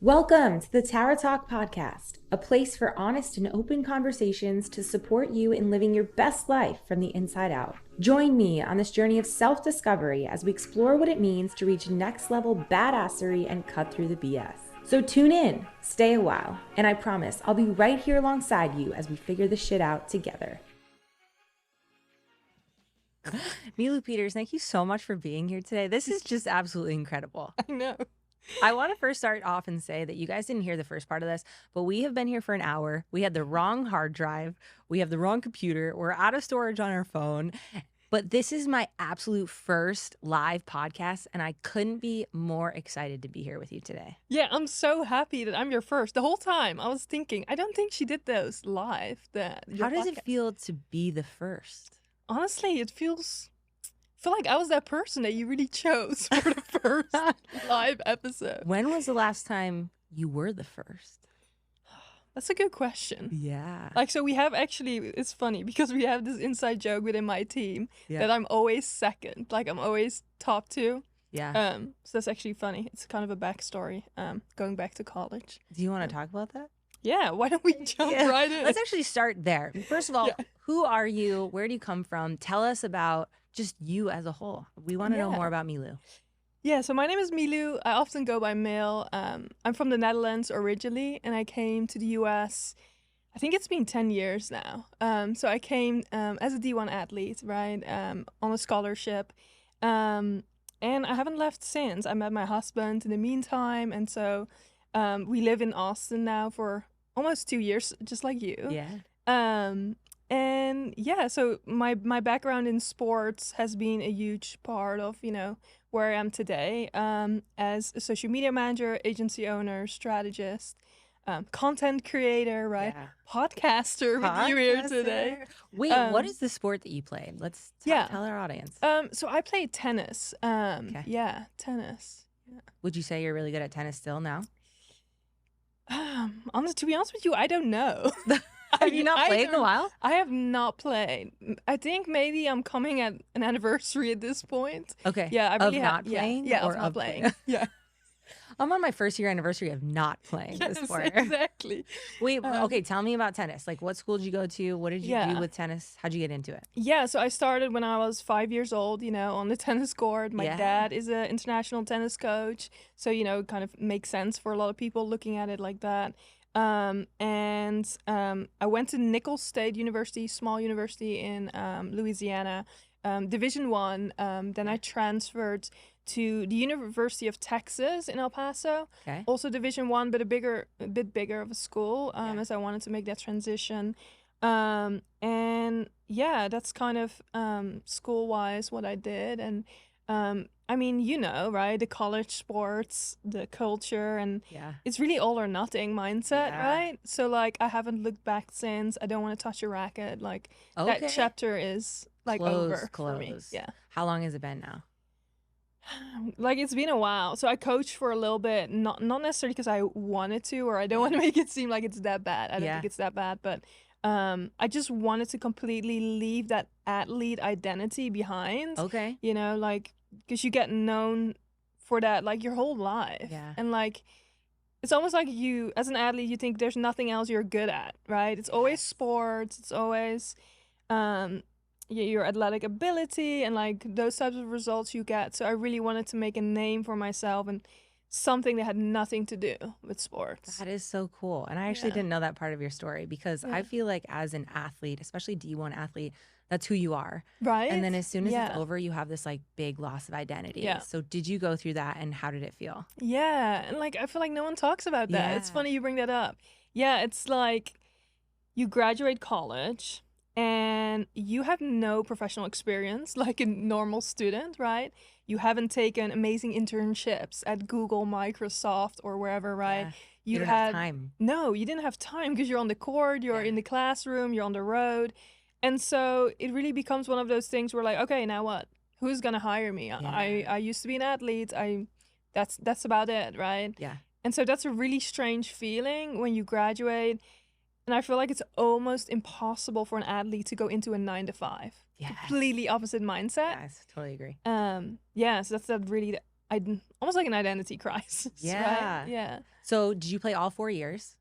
Welcome to the Tower Talk podcast, a place for honest and open conversations to support you in living your best life from the inside out. Join me on this journey of self-discovery as we explore what it means to reach next level badassery and cut through the BS. So tune in, stay a while, and I promise I'll be right here alongside you as we figure this shit out together. Milou, Pietersz, thank you so much for being here today. This is just absolutely incredible. I know. I want to first start off and say that you guys didn't hear the first part of this, but we have been here for an hour. We had the wrong hard drive. We have the wrong computer. We're out of storage on our phone. But this is my absolute first live podcast, and I couldn't be more excited to be here with you today. Yeah, I'm so happy that I'm your first. The whole time I was thinking, I don't think she did those live. How does it feel to be the first? Honestly, I feel like I was that person that you really chose for the first live episode. When was the last time you were the first? That's a good question. Yeah. So we have it's funny because we have this inside joke within my team that I'm always second. I'm always top two. Yeah. So that's actually funny. It's kind of a backstory, going back to college. Do you want to talk about that? Yeah, why don't we jump right in? Let's actually start there. First of all, Who are you? Where do you come from? Tell us about just you as a whole. We want to know more about Milou. Yeah, so my name is Milou. I often go by Mil. I'm from the Netherlands originally, and I came to the US, I think it's been 10 years now. So I came as a D1 athlete, right, on a scholarship. And I haven't left since. I met my husband in the meantime, and so we live in Austin now for almost 2 years, just like you. Yeah. And yeah, so my background in sports has been a huge part of, where I am today, as a social media manager, agency owner, strategist, content creator, right? Yeah. Podcaster with you here today. Wait, what is the sport that you played? Let's tell our audience. So I play tennis. Okay. Yeah, tennis. Yeah. Would you say you're really good at tennis still now? To be honest with you, I don't know. Have you not played in a while? I have not played. I think maybe I'm coming at an anniversary at this point. Okay. Yeah, I really of not playing? Yeah, or of not playing. Yeah. I'm on my first year anniversary of not playing this sport. Exactly. Wait, okay, tell me about tennis. What school did you go to? What did you do with tennis? How'd you get into it? Yeah, so I started when I was 5 years old, on the tennis court. My dad is an international tennis coach. So, kind of makes sense for a lot of people looking at it like that. I went to Nichols State University, small university in Louisiana, Division I. Then I transferred to the University of Texas in El Paso, also Division I, but a bit bigger of a school, as I wanted to make that transition. And yeah, that's kind of school-wise what I did. And I mean, right, the college sports, the culture, and it's really all or nothing mindset, right? So I haven't looked back since. I don't want to touch a racket. That chapter is over for me. Yeah. How long has it been now? It's been a while. So I coached for a little bit, not necessarily because I wanted to, or I don't want to make it seem like it's that bad. I don't think it's that bad, but I just wanted to completely leave that athlete identity behind. Okay. Because you get known for that your whole life. Yeah. And it's almost like you, as an athlete, you think there's nothing else you're good at, right? It's always sports. It's always your athletic ability and those types of results you get. So I really wanted to make a name for myself and something that had nothing to do with sports. That is so cool. And I actually didn't know that part of your story because I feel like as an athlete, especially D1 athlete, that's who you are. Right. And then as soon as it's over, you have this big loss of identity. Yeah. So did you go through that and how did it feel? Yeah. And I feel like no one talks about that. Yeah. It's funny you bring that up. Yeah. It's you graduate college and you have no professional experience like a normal student, right? You haven't taken amazing internships at Google, Microsoft, or wherever, right? Yeah. You didn't have time. No, you didn't have time because you're on the court, you're in the classroom, you're on the road. And so it really becomes one of those things where okay, now what? Who's going to hire me? Yeah. I used to be an athlete. That's about it, right? Yeah. And so that's a really strange feeling when you graduate. And I feel like it's almost impossible for an athlete to go into a 9-to-5. Yes. Completely opposite mindset. Yes, totally agree. So that's that really almost like an identity crisis. Yeah. Right? Yeah. So did you play all 4 years?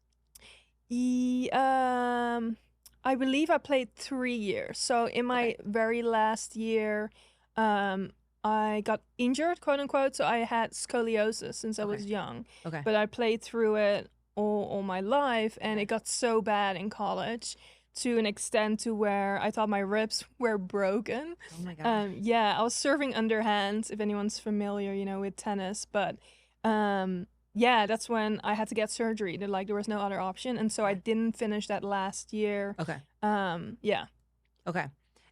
I believe I played 3 years. So in my very last year, I got injured, quote unquote. So I had scoliosis since I was young. Okay. But I played through it all my life, and it got so bad in college to an extent to where I thought my ribs were broken. Oh my God. Yeah, I was serving underhand, if anyone's familiar, with tennis. But yeah, that's when I had to get surgery. There was no other option, and so I didn't finish that last year. Okay. Yeah. Okay.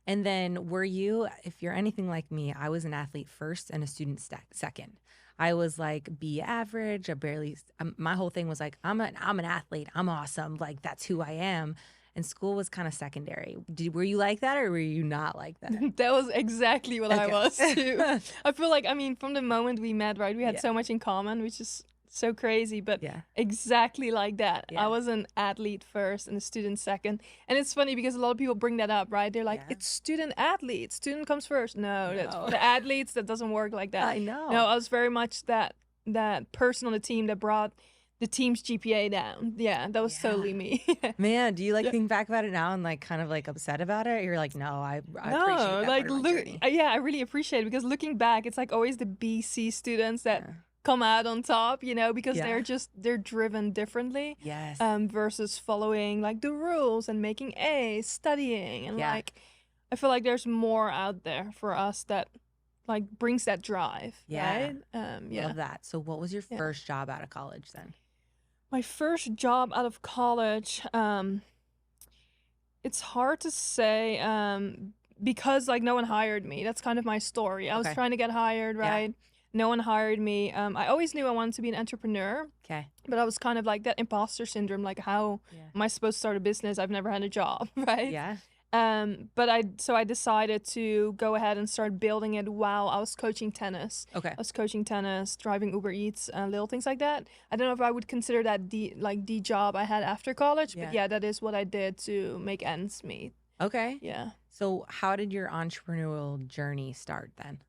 And then were you, if you're anything like me, I was an athlete first and a student second. I was like B average. I barely. My whole thing was like I'm an athlete. I'm awesome. Like that's who I am. And school was kind of secondary. Were you like that, or were you not like that? That was exactly what I was too. I feel like, from the moment we met, right, we had so much in common, which is so crazy, but exactly like that. I was an athlete first and a student second. And it's funny because a lot of people bring that up, right? They're like, it's student athlete. Student comes first. No, that's for the athletes. That doesn't work like that. I know. No, I was very much that person on the team that brought the team's GPA down. Yeah, that was totally me. Man, do you think back about it now and kind of upset about it? You're like, no, I appreciate that part of my journey. Yeah, I really appreciate it because looking back, it's always the BC students that come out on top, because they're driven differently. Yes. Versus following the rules and making A's, studying, and I feel like there's more out there for us that brings that drive. Yeah. Right? Love that. So what was your first job out of college then? My first job out of college, it's hard to say because no one hired me. That's kind of my story. I was trying to get hired, right? No one hired me. I always knew I wanted to be an entrepreneur. Okay. But I was kind of that imposter syndrome, how am I supposed to start a business? I've never had a job, right? Yeah. But I decided to go ahead and start building it while I was coaching tennis. Okay. I was coaching tennis, driving Uber Eats, little things like that. I don't know if I would consider that the job I had after college, but that is what I did to make ends meet. Okay. Yeah. So how did your entrepreneurial journey start then?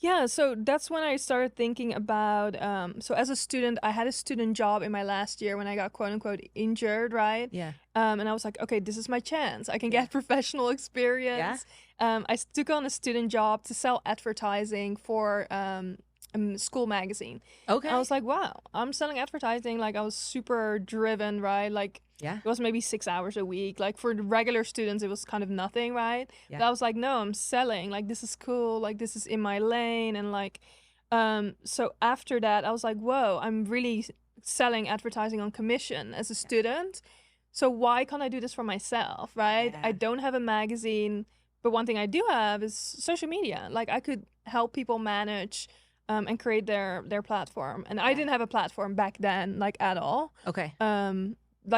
Yeah, so that's when I started thinking about, so as a student, I had a student job in my last year when I got quote unquote injured, right? Yeah. And I was like, okay, this is my chance. I can get professional experience. I took on a student job to sell advertising for a school magazine. Okay. And I was like, wow, I'm selling advertising. I was super driven, right? It was maybe 6 hours a week. For the regular students, it was kind of nothing, right? Yeah. But I was like, no, I'm selling. This is cool. This is in my lane. And so after that, I was like, whoa, I'm really selling advertising on commission as a student. So why can't I do this for myself, right? Yeah. I don't have a magazine, but one thing I do have is social media. I could help people manage and create their platform. And I didn't have a platform back then, at all. Okay.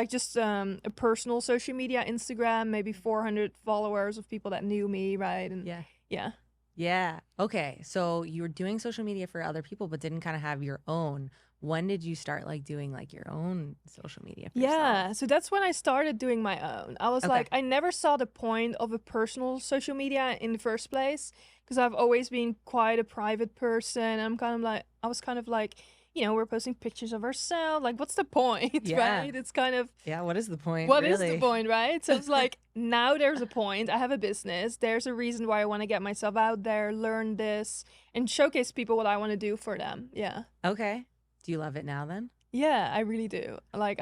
Just a personal social media, Instagram, maybe 400 followers of people that knew me, right? And yeah. Okay. So you were doing social media for other people, but didn't kind of have your own. When did you start doing your own social media for yourself? So that's when I started doing my own. I was I never saw the point of a personal social media in the first place because I've always been quite a private person. I'm kind of I was kind of we're posting pictures of ourselves. What's the point, right? It's kind of... Yeah, what is the point, What is the point, right? So it's now there's a point. I have a business. There's a reason why I want to get myself out there, learn this, and showcase people what I want to do for them. Yeah. Okay. Do you love it now then? Yeah, I really do. I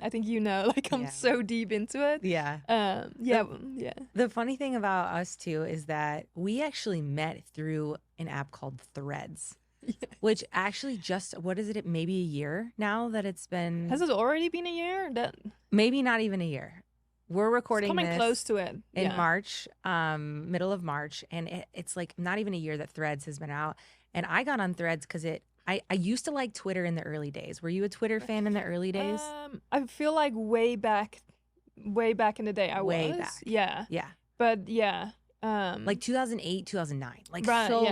think I'm so deep into it. Yeah. Yeah. The funny thing about us too is that we actually met through an app called Threads. Which actually what is it? Maybe a year now that it's been. Has it already been a year? Maybe not even a year. We're recording it's coming this close to it in March, middle of March, and it's not even a year that Threads has been out. And I got on Threads because I used to like Twitter in the early days. Were you a Twitter fan in the early days? I feel way back in the day I was. Way back. Yeah. Yeah. But yeah. 2008, 2009,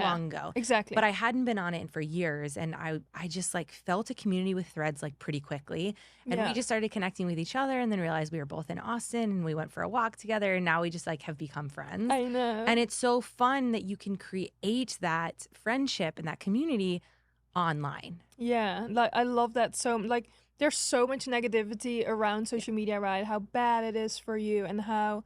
long ago. Exactly. But I hadn't been on it for years, and I just felt a community with Threads pretty quickly, and we just started connecting with each other, and then realized we were both in Austin, and we went for a walk together, and now we just have become friends. I know. And it's so fun that you can create that friendship and that community online. Yeah, like I love that. So like there's so much negativity around social media, right? How bad it is for you and how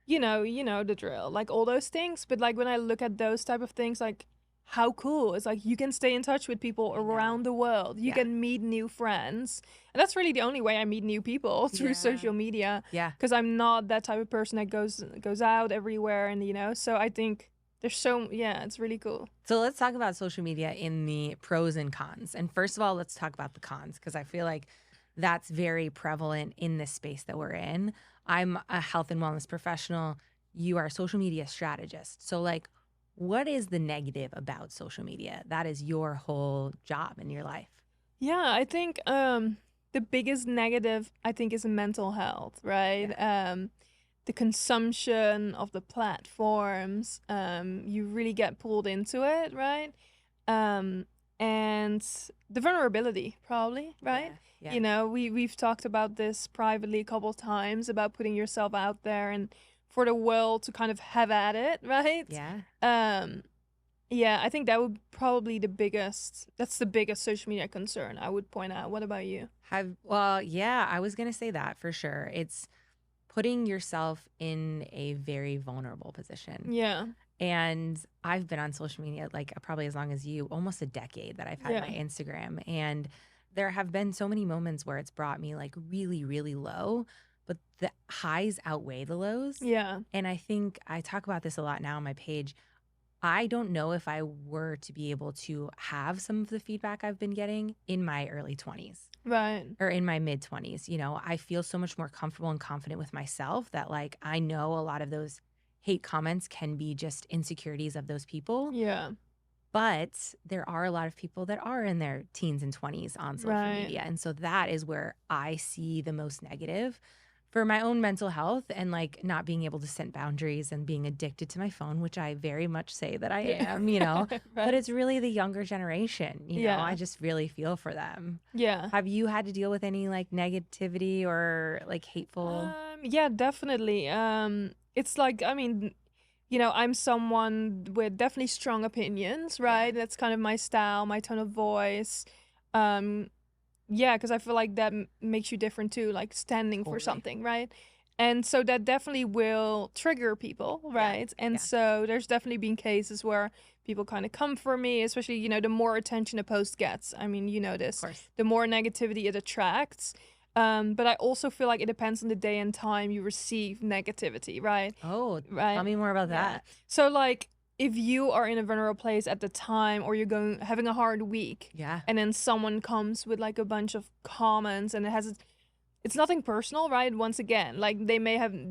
you know the drill, like all those things. But like when I look at those type of things, like how cool it's like you can stay in touch with people around the world. You can meet new friends, and that's really the only way I meet new people through social media. Yeah. Because I'm not that type of person that goes out everywhere, and so I think it's really cool. So let's talk about social media in the pros and cons. And first of all, let's talk about the cons, because I feel like that's very prevalent in this space that we're in. I'm a health and wellness professional. You are a social media strategist. So like, what is the negative about social media? That is your whole job in your life. Yeah, I think the biggest negative I think is mental health, right? The consumption of the platforms, you really get pulled into it, right? And the vulnerability, probably, right? Yeah. We've talked about this privately a couple of times about putting yourself out there and for the world to kind of have at it, right? Yeah, I think that would probably that's the biggest social media concern I would point out. What about you? Yeah, I was gonna say that for sure. It's putting yourself in a very vulnerable position. Yeah. And I've been on social media like probably as long as you, almost a decade that I've had my Instagram. And there have been so many moments where it's brought me like really, really low, but the highs outweigh the lows. Yeah. And I think I talk about this a lot now on my page. I don't know if I were to be able to have some of the feedback I've been getting in my early 20s. Right. Or in my mid 20s. I feel so much more comfortable and confident with myself that like I know a lot of those hate comments can be just insecurities of those people. Yeah. But there are a lot of people that are in their teens and 20s on social media. And so that is where I see the most negative for my own mental health and like not being able to set boundaries and being addicted to my phone, which I very much say that I am, but it's really the younger generation, I just really feel for them. Yeah. Have you had to deal with any like negativity or like hateful? Yeah, definitely. It's like, I mean, I'm someone with definitely strong opinions, right? That's kind of my style, my tone of voice. Yeah, because I feel like that makes you different too, like standing for something, right? And so that definitely will trigger people, right? And so there's definitely been cases where people kind of come for me, especially, the more attention a post gets. I mean, this, the more negativity it attracts. But I also feel like it depends on the day and time you receive negativity, right? Oh, right. Tell me more about that. So like, if you are in a vulnerable place at the time or you're having a hard week and then someone comes with like a bunch of comments and it's nothing personal, right? Once again, like they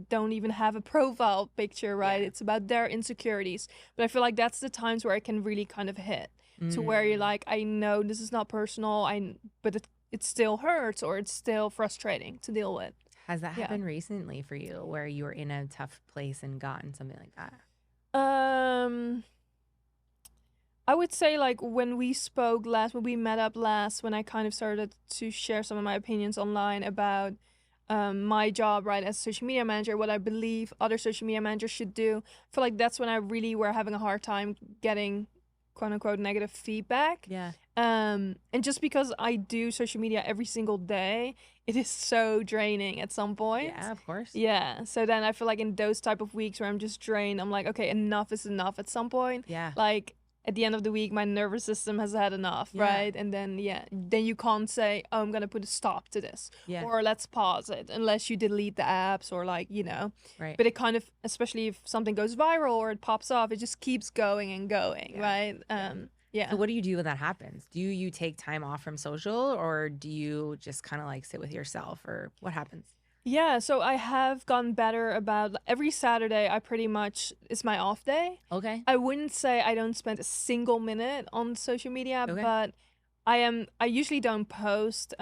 don't even have a profile picture, right? It's about their insecurities. But I feel like that's the times where it can really kind of hit to where you're like, I know this is not personal, but it still hurts or it's still frustrating to deal with. Has that happened recently for you where you were in a tough place and gotten something like that? I would say like when we met up last, when I kind of started to share some of my opinions online about my job, right, as a social media manager, what I believe other social media managers should do. I feel like that's when I really were having a hard time getting quote unquote negative feedback. And just because I do social media every single day, it is so draining at some point. Yeah, of course. Yeah. So then I feel like in those type of weeks where I'm just drained, I'm like, okay, enough is enough at some point. Yeah. Like at the end of the week, my nervous system has had enough, right? And then, then you can't say, oh, I'm going to put a stop to this. Or let's pause it, unless you delete the apps or like, Right. But it kind of, especially if something goes viral or it pops off, it just keeps going and going, right? Yeah. So what do you do when that happens? Do you take time off from social or do you just kind of like sit with yourself or what happens? Yeah, so I have gotten better about every Saturday. It's my off day. Okay. I wouldn't say I don't spend a single minute on social media, but I usually don't post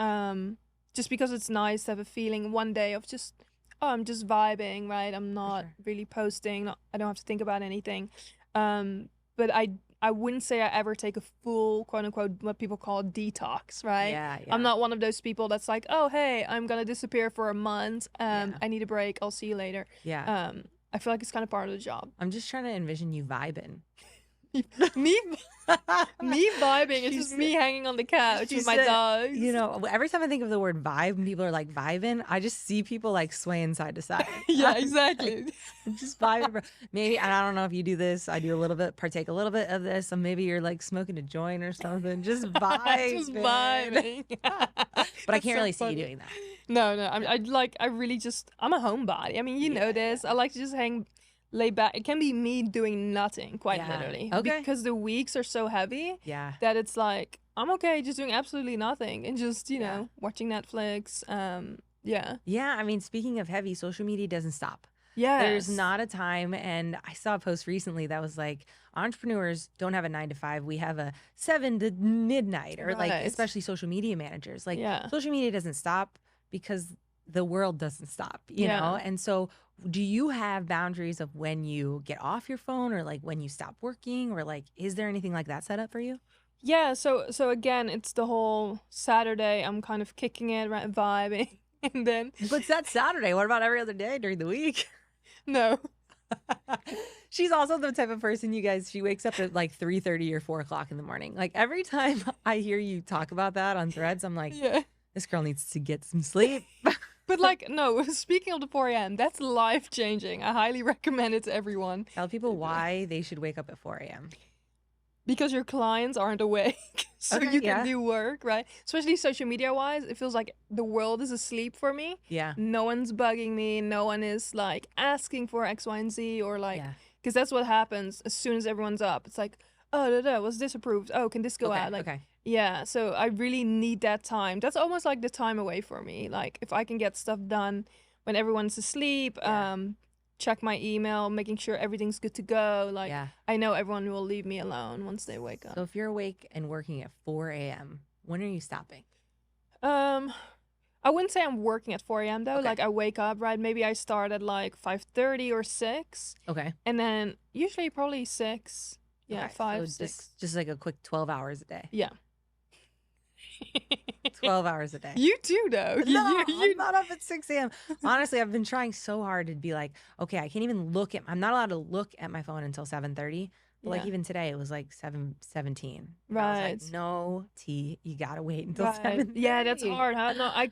just because it's nice to have a feeling one day of just, I'm just vibing, right? I'm not really posting. I don't have to think about anything. But I wouldn't say I ever take a full, quote unquote, what people call detox, right? Yeah. I'm not one of those people that's like, oh, hey, I'm going to disappear for a month. I need a break. I'll see you later. Yeah. I feel like it's kind of part of the job. I'm just trying to envision you vibing. me me vibing. It's just me hanging on the couch with my dogs. You know, every time I think of the word vibe and people are like vibing, I just see people like swaying side to side. Yeah, exactly. Just vibing. Maybe, and I don't know if you do this. I do partake a little bit of this. So maybe you're like smoking a joint or something. Just vibe. Just vibing. But I can't really see you doing that. No. I'm a homebody. I mean, you know this. I like to just lay back. It can be me doing nothing, quite literally. Okay. Because the weeks are so heavy that it's like, I'm okay just doing absolutely nothing and just, you know, watching Netflix. Yeah. I mean, speaking of heavy, social media doesn't stop. Yeah. There's not a time. And I saw a post recently that was like, entrepreneurs don't have a 9 to 5. We have a 7 to midnight, or like, especially social media managers. Like, social media doesn't stop because the world doesn't stop, you know? And so do you have boundaries of when you get off your phone, or like when you stop working, or like, is there anything like that set up for you? Yeah. So again, it's the whole Saturday. I'm kind of kicking it, right, vibing. And then. But that's Saturday. What about every other day during the week? No. She's also the type of person, you guys, she wakes up at like 3:30 or 4 o'clock in the morning. Like every time I hear you talk about that on Threads, I'm like, this girl needs to get some sleep. But like, no, speaking of the 4 a.m., that's life-changing. I highly recommend it to everyone. Tell people why they should wake up at 4 a.m. Because your clients aren't awake, so you can do work, right? Especially social media-wise, it feels like the world is asleep for me. Yeah. No one's bugging me. No one is like asking for X, Y, and Z, or like, because that's what happens as soon as everyone's up. It's like, oh, was this approved? Oh, can this go out? Like, yeah, so I really need that time. That's almost like the time away for me. Like, if I can get stuff done when everyone's asleep, check my email, making sure everything's good to go. Like, I know everyone will leave me alone once they wake up. So if you're awake and working at 4 a.m., when are you stopping? I wouldn't say I'm working at 4 a.m. though. Okay. Like, I wake up, right? Maybe I start at like 5:30 or 6. Okay. And then usually probably 6. Yeah, okay. 5, so 6. Just like a quick 12 hours a day. Yeah. 12 hours a day. You too, though. No, I'm not up at 6 a.m. Honestly, I've been trying so hard to be like, okay, I can't even I'm not allowed to look at my phone until 7:30. But like even today, it was like 7:17. Right. I was like, no tea, you gotta wait until 7:30. Yeah, that's hard, huh? No, I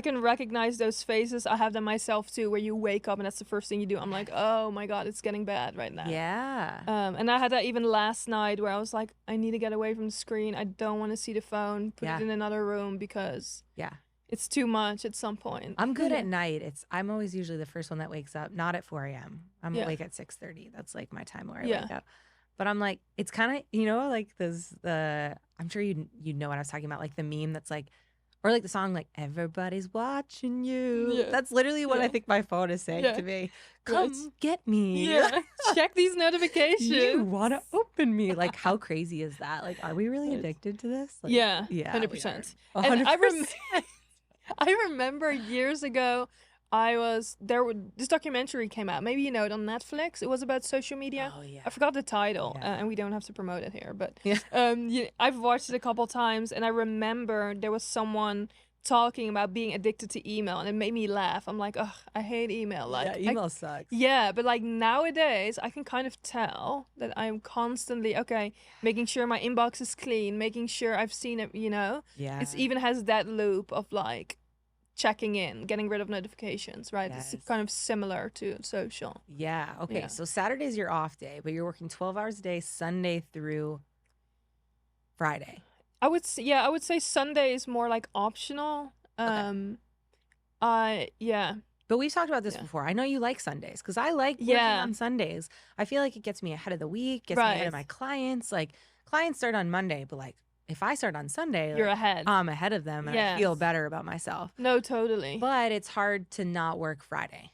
can recognize those phases. I have them myself too, where you wake up and that's the first thing you do. I'm like, oh my God, it's getting bad right now. Yeah. And I had that even last night where I was like, I need to get away from the screen. I don't want to see the phone. Put it in another room because it's too much at some point. I'm good at night. I'm always usually the first one that wakes up, not at 4 a.m. I'm awake at 6:30. That's like my time where I wake up. But I'm like, it's kind of, you know, like I'm sure you know what I was talking about, like the meme that's like, or like the song, like, everybody's watching you. Yeah. That's literally what I think my phone is saying to me. Come get me. Yeah. Check these notifications. You want to open me. Like, how crazy is that? Like, are we really addicted to this? Like, yeah, 100%. 100%. And I remember years ago, this documentary came out. Maybe you know it on Netflix. It was about social media. Oh yeah. I forgot the title, and we don't have to promote it here. But I've watched it a couple times, and I remember there was someone talking about being addicted to email, and it made me laugh. I'm like, ugh, I hate email. Like, email sucks. Yeah, but like nowadays, I can kind of tell that I'm constantly making sure my inbox is clean, making sure I've seen it. You know, it even has that loop of like checking in, getting rid of notifications, right? Yes. It's kind of similar to social. Yeah. Okay. Yeah. So Saturday's your off day, but you're working 12 hours a day, Sunday through Friday. I would say Sunday is more like optional. But we've talked about this before. I know you like Sundays because I like working on Sundays. I feel like it gets me ahead of the week, gets me ahead of my clients. Like, clients start on Monday, but like, if I start on Sunday, you're ahead. I'm ahead of them, and I feel better about myself. No, totally. But it's hard to not work Friday.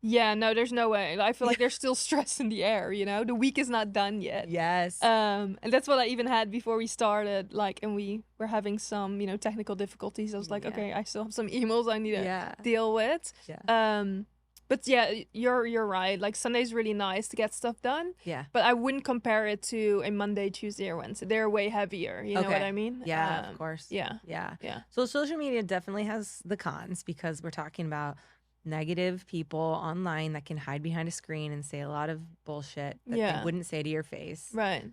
Yeah, no, there's no way. I feel like there's still stress in the air, you know? The week is not done yet. Yes. And that's what I even had before we started, like, and we were having some, technical difficulties. I was like, okay, I still have some emails I need to deal with. Yeah. But yeah, you're right. Like, Sunday's really nice to get stuff done. Yeah. But I wouldn't compare it to a Monday, Tuesday, or Wednesday. They're way heavier. You know what I mean? Yeah, of course. Yeah. Yeah. Yeah. So social media definitely has the cons because we're talking about negative people online that can hide behind a screen and say a lot of bullshit that they wouldn't say to your face. Right.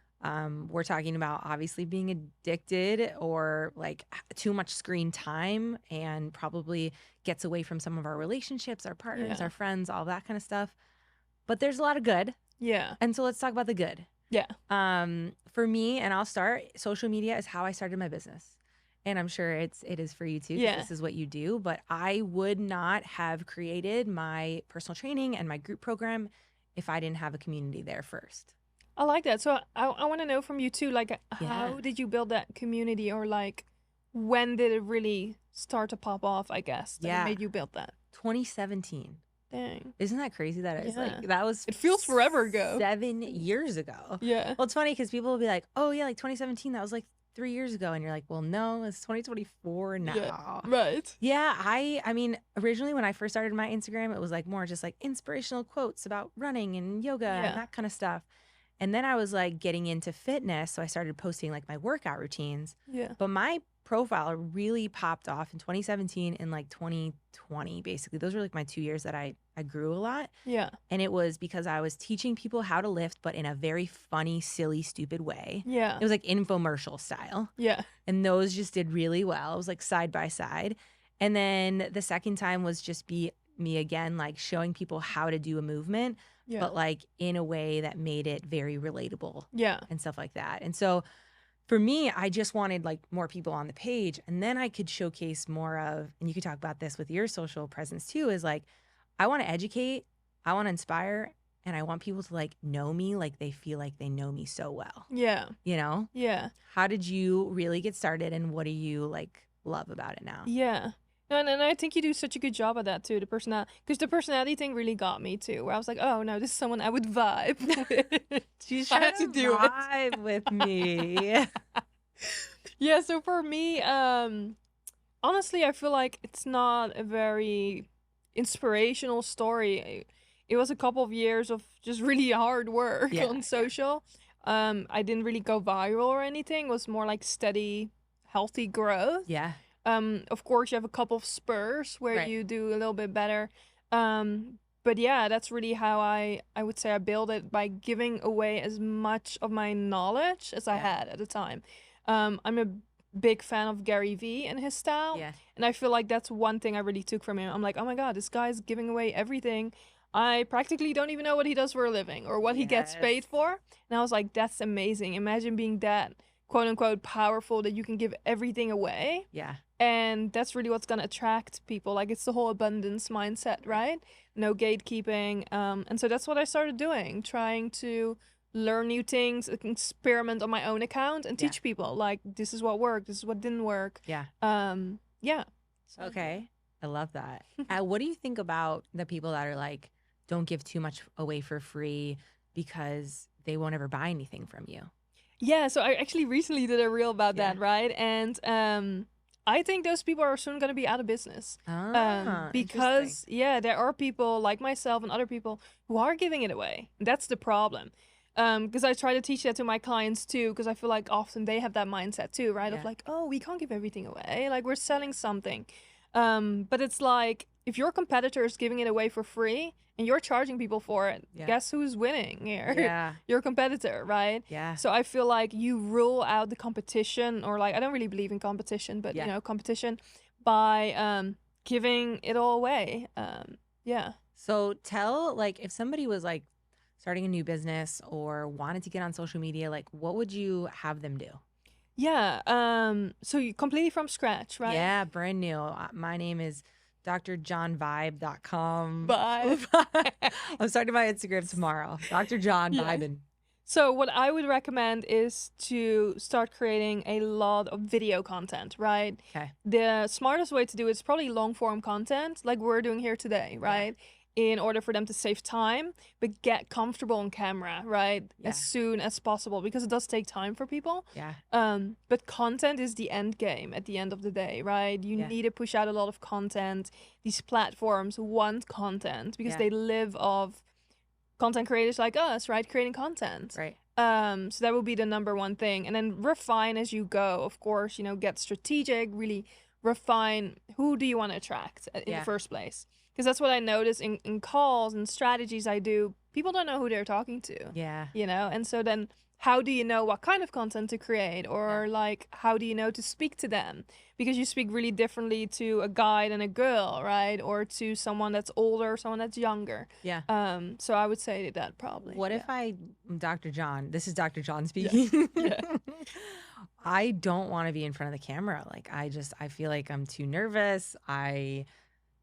We're talking about obviously being addicted or like too much screen time and probably gets away from some of our relationships, our partners, our friends, all that kind of stuff. But there's a lot of good. Yeah. And so let's talk about the good. Yeah. For me, and I'll start, social media is how I started my business. And I'm sure it is for you too, because this is what you do. But I would not have created my personal training and my group program if I didn't have a community there first. I like that. So I want to know from you too, like, how did you build that community, or like, when did it really start to pop off, I guess, that it made you build that? 2017. Dang. Isn't that crazy that it's like, that was... It feels forever ago. 7 years ago. Yeah. Well, it's funny because people will be like, oh yeah, like 2017, that was like 3 years ago. And you're like, well, no, it's 2024 now. Yeah. Right. Yeah, I mean, originally when I first started my Instagram, it was like more just like inspirational quotes about running and yoga and that kind of stuff. And then I was like getting into fitness. So I started posting like my workout routines. Yeah. But my profile really popped off in 2017 and like 2020, basically. Those were like my 2 years that I grew a lot. Yeah. And it was because I was teaching people how to lift, but in a very funny, silly, stupid way. Yeah. It was like infomercial style. Yeah. And those just did really well. It was like side by side. And then the second time was just me again, like showing people how to do a movement, but like in a way that made it very relatable. Yeah. And stuff like that. And so for me, I just wanted like more people on the page, and then I could showcase more of, and you could talk about this with your social presence too, is like, I want to educate, I want to inspire, and I want people to like know me like they feel like they know me so well. Yeah. You know? Yeah. How did you really get started, and what do you like love about it now? Yeah. No, and I think you do such a good job at that too, because the personality thing really got me too, where I was like, oh no, this is someone I would vibe with. She's I trying had to do it. vibe with me. Yeah, so for me, honestly, I feel like it's not a very inspirational story. It was a couple of years of just really hard work on social. I didn't really go viral or anything. It was more like steady, healthy growth. Yeah. Of course, you have a couple of spurs where you do a little bit better. But yeah, that's really how I would say I build it, by giving away as much of my knowledge as I had at the time. I'm a big fan of Gary Vee and his style. Yeah. And I feel like that's one thing I really took from him. I'm like, oh my God, this guy's giving away everything. I practically don't even know what he does for a living or what he gets paid for. And I was like, that's amazing. Imagine being that quote unquote powerful that you can give everything away. Yeah. And that's really what's going to attract people. Like, it's the whole abundance mindset, right? No gatekeeping. And so that's what I started doing, trying to learn new things, experiment on my own account, and teach people, like, this is what worked, this is what didn't work. Yeah. Yeah. Okay. I love that. What do you think about the people that are like, don't give too much away for free because they won't ever buy anything from you? Yeah. So I actually recently did a reel about that, right? And I think those people are soon going to be out of business. Because, there are people like myself and other people who are giving it away. That's the problem. Because I try to teach that to my clients too, because I feel like often they have that mindset too, right? Of like, oh, we can't give everything away. Like, we're selling something. But it's like, if your competitor is giving it away for free and you're charging people for it, guess who's winning here? Yeah. Your competitor, right? Yeah. So I feel like you rule out the competition, or like, I don't really believe in competition, but you know, competition, by giving it all away. So tell, like, if somebody was like starting a new business or wanted to get on social media, like, what would you have them do? Yeah. So you completely from scratch, right? Yeah, brand new. My name is drjohnvibe.com. Vibe. I'm starting my Instagram tomorrow. Dr. John Vibin. So what I would recommend is to start creating a lot of video content, right? Okay. The smartest way to do it is probably long form content, like we're doing here today, right? In order for them to save time, but get comfortable on camera, right? As soon as possible, because it does take time for people. Yeah. But content is the end game at the end of the day, right? You need to push out a lot of content. These platforms want content because they live off content creators like us, right? Creating content. Right. So that would be the number one thing. And then refine as you go, of course, you know, get strategic, really refine who do you want to attract in the first place. Because that's what I notice in calls and strategies I do. People don't know who they're talking to. Yeah. You know, and so then how do you know what kind of content to create? Or like, how do you know to speak to them? Because you speak really differently to a guy than a girl, right? Or to someone that's older, or someone that's younger. Yeah. So I would say that probably. What if Dr. John, this is Dr. John speaking. Yeah. I don't want to be in front of the camera. Like, I feel like I'm too nervous. I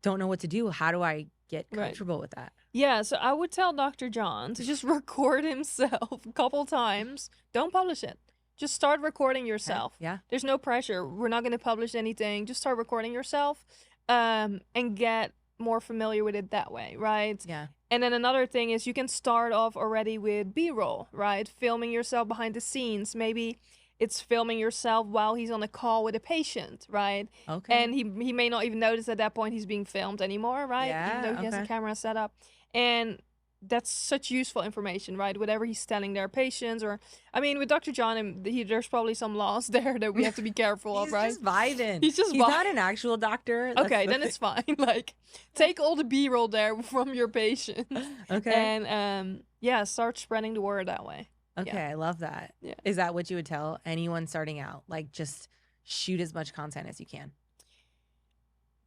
don't know what to do. How do I get comfortable with that? Yeah, so I would tell Dr. John to just record himself a couple times. Don't publish it. Just start recording yourself. Okay. Yeah. There's no pressure. We're not going to publish anything. Just start recording yourself and get more familiar with it that way, right? Yeah. And then another thing is you can start off already with B-roll, right? Filming yourself behind the scenes. Maybe it's filming yourself while he's on a call with a patient, right? Okay. And he may not even notice at that point he's being filmed anymore, right? Yeah, Even though he has a camera set up. And that's such useful information, right? Whatever he's telling their patients, or I mean, with Dr. John, there's probably some laws there that we have to be careful of, right? He's just vibing. He's not an actual doctor. Okay, then it's fine. Like, take all the B-roll there from your patient. Okay. And start spreading the word that way. Okay, I love that. Yeah. Is that what you would tell anyone starting out? Like, just shoot as much content as you can.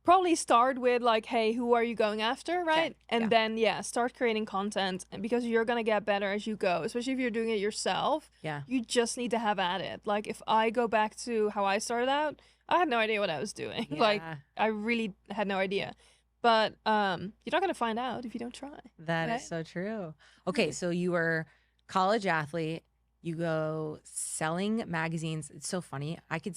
Probably start with like, hey, who are you going after, right? Okay. And then start creating content, and because you're gonna get better as you go, especially if you're doing it yourself. Yeah. You just need to have at it. Like, if I go back to how I started out, I had no idea what I was doing. Yeah. Like, I really had no idea. But you're not gonna find out if you don't try. That is so true. Okay, so you were college athlete. You go selling magazines. It's so funny. I can't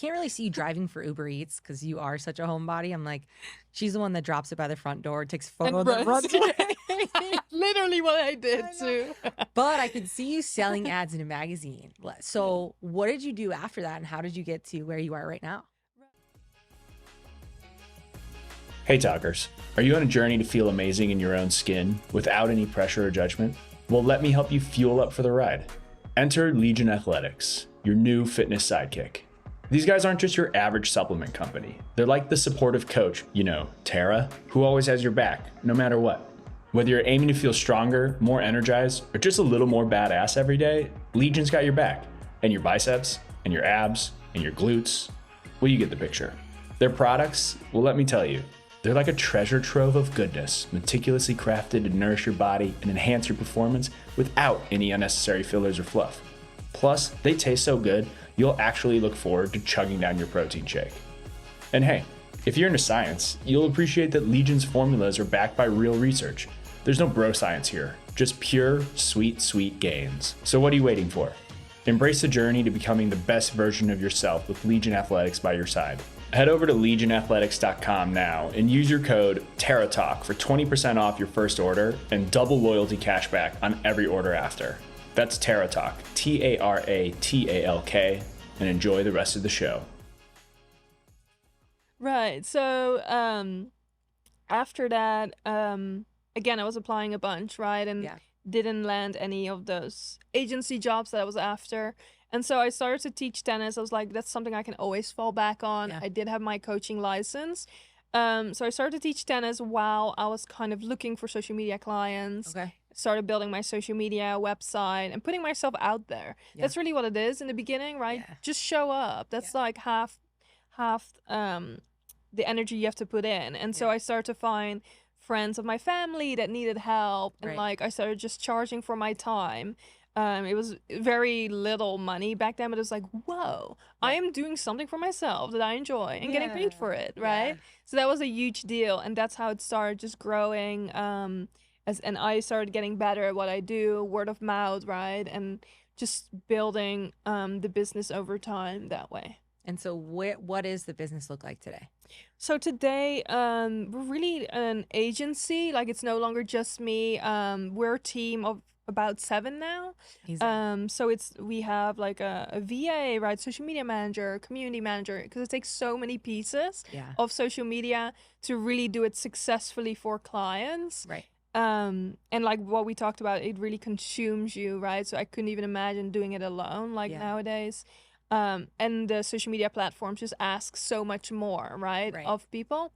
really see you driving for Uber Eats because you are such a homebody. I'm like, she's the one that drops it by the front door, takes a photo, and runs away. Literally what I did too. But I could see you selling ads in a magazine. So what did you do after that, and how did you get to where you are right now? Hey talkers, are you on a journey to feel amazing in your own skin without any pressure or judgment? Well, let me help you fuel up for the ride. Enter Legion Athletics, your new fitness sidekick. These guys aren't just your average supplement company. They're like the supportive coach, Tara, who always has your back, no matter what. Whether you're aiming to feel stronger, more energized, or just a little more badass every day, Legion's got your back. And your biceps, and your abs, and your glutes. Well, you get the picture. Their products, well, let me tell you, they're like a treasure trove of goodness, meticulously crafted to nourish your body and enhance your performance without any unnecessary fillers or fluff. Plus, they taste so good, you'll actually look forward to chugging down your protein shake. And hey, if you're into science, you'll appreciate that Legion's formulas are backed by real research. There's no bro science here, just pure, sweet gains. So what are you waiting for? Embrace the journey to becoming the best version of yourself with Legion Athletics by your side. Head over to legionathletics.com now and use your code TerraTalk for 20% off your first order and double loyalty cashback on every order after. That's TerraTalk, TARATALK, and enjoy the rest of the show. Right. So after that, again, I was applying a bunch, right? And didn't land any of those agency jobs that I was after. And so I started to teach tennis. I was like, that's something I can always fall back on. I did have my coaching license. So I started to teach tennis while I was kind of looking for social media clients. Okay. Started building my social media website and putting myself out there. That's really what it is in the beginning, right? Just show up. That's like half the energy you have to put in. And so I started to find friends of my family that needed help. And like, I started just charging for my time. It was very little money back then, but it was like, whoa, I am doing something for myself that I enjoy and getting paid for it, right? So that was a huge deal, and that's how it started, just growing. And I started getting better at what I do, word of mouth, right? And just building the business over time that way. And so what does the business look like today? So today, we're really an agency. Like, it's no longer just me. We're a team of about 7 now. So we have like a VA, right? Social media manager, community manager, because it takes so many pieces of social media to really do it successfully for clients. Right. And like what we talked about, it really consumes you, right? So I couldn't even imagine doing it alone, like nowadays. And the social media platforms just ask so much more, right, of people.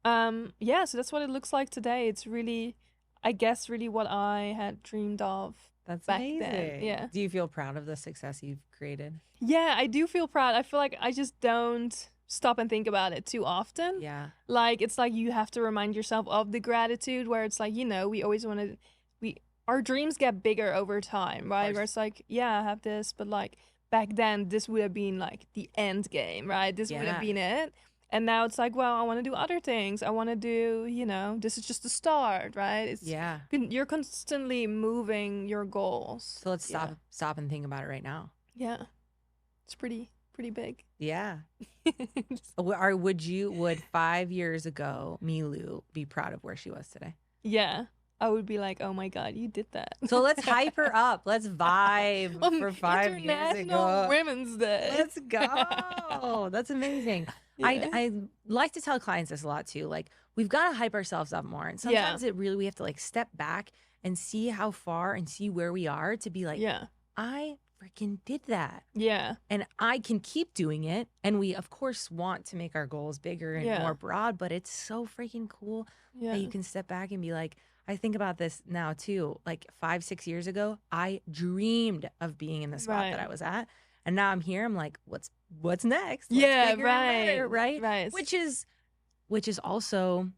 Yeah, so that's what it looks like today. It's really, I guess, really what I had dreamed of. That's back amazing. then. Yeah. Do you feel proud of the success you've created? Yeah, I do feel proud. I feel like I just don't stop and think about it too often. Yeah. Like, it's like you have to remind yourself of the gratitude, where it's like, we always want to, our dreams get bigger over time, right? Where it's like, yeah, I have this, but like back then this would have been like the end game, right? This would have been it. And now it's like, well, I want to do other things. I want to do, this is just the start, right? You're constantly moving your goals. So let's stop and think about it right now. Yeah. It's pretty big. Yeah. Would 5 years ago Milou be proud of where she was today? Yeah. I would be like, oh my God, you did that. So let's hype her up. Let's vibe for 5 years ago. International Women's Day. Let's go. That's amazing. Yeah. I like to tell clients this a lot too. Like, we've got to hype ourselves up more. And sometimes we have to like step back and see how far and see where we are to be like, I freaking did that. Yeah. And I can keep doing it. And we, of course, want to make our goals bigger and more broad, but it's so freaking cool that you can step back and be like, I think about this now too. Like 5-6 years ago, I dreamed of being in the spot that I was at. And now I'm here. I'm like, what's next? What's bigger and better, right? Which is also,